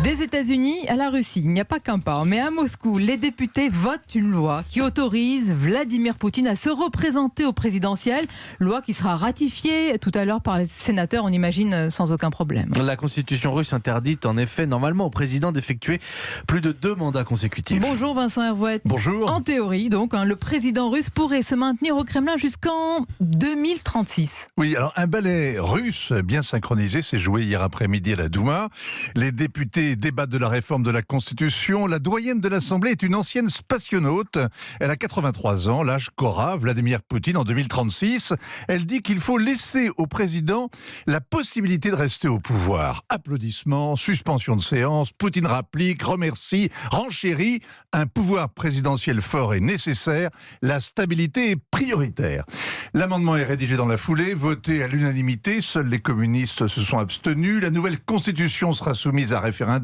Des États-Unis à la Russie, il n'y a pas qu'un pas. Mais à Moscou, les députés votent une loi qui autorise Vladimir Poutine à se représenter au présidentiel. Loi qui sera ratifiée tout à l'heure par les sénateurs, on imagine, sans aucun problème. La constitution russe interdit en effet normalement au président d'effectuer plus de 2 mandats consécutifs. Bonjour Vincent Hervouet. Bonjour. En théorie, donc, le président russe pourrait se maintenir au Kremlin jusqu'en 2036. Oui, alors un ballet russe bien synchronisé s'est joué hier après-midi à la Douma. Les députés débattent de la réforme de la Constitution. La doyenne de l'Assemblée est une ancienne spationaute. Elle a 83 ans, l'âge qu'aura Vladimir Poutine en 2036. Elle dit qu'il faut laisser au président la possibilité de rester au pouvoir. Applaudissements, suspension de séance, Poutine rapplique, remercie, renchérit. Un pouvoir présidentiel fort est nécessaire. La stabilité est prioritaire. L'amendement est rédigé dans la foulée, voté à l'unanimité. Seuls les communistes se sont abstenus. La nouvelle constitution sera soumise à référendum.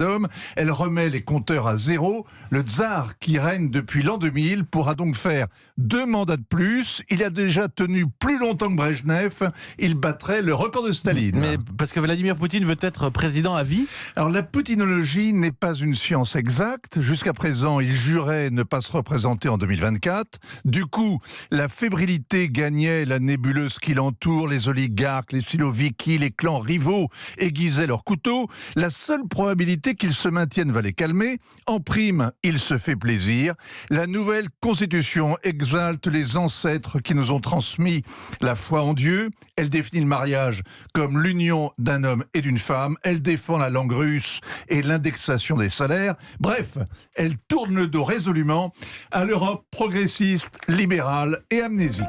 Elle remet les compteurs à zéro. Le tsar, qui règne depuis l'an 2000, pourra donc faire 2 mandats de plus. Il a déjà tenu plus longtemps que Brejnev. Il battrait le record de Staline. Mais parce que Vladimir Poutine veut être président à vie ? Alors la poutinologie n'est pas une science exacte. Jusqu'à présent, il jurait ne pas se représenter en 2024. Du coup, la fébrilité gagnait la nébuleuse qui l'entoure. Les oligarques, les siloviki, les clans rivaux aiguisaient leurs couteaux. La seule probabilité qu'il se maintienne va les calmer. En prime, il se fait plaisir. La nouvelle constitution exalte les ancêtres qui nous ont transmis la foi en Dieu. Elle définit le mariage comme l'union d'un homme et d'une femme. Elle défend la langue russe et l'indexation des salaires. Bref, elle tourne le dos résolument à l'Europe progressiste, libérale et amnésique.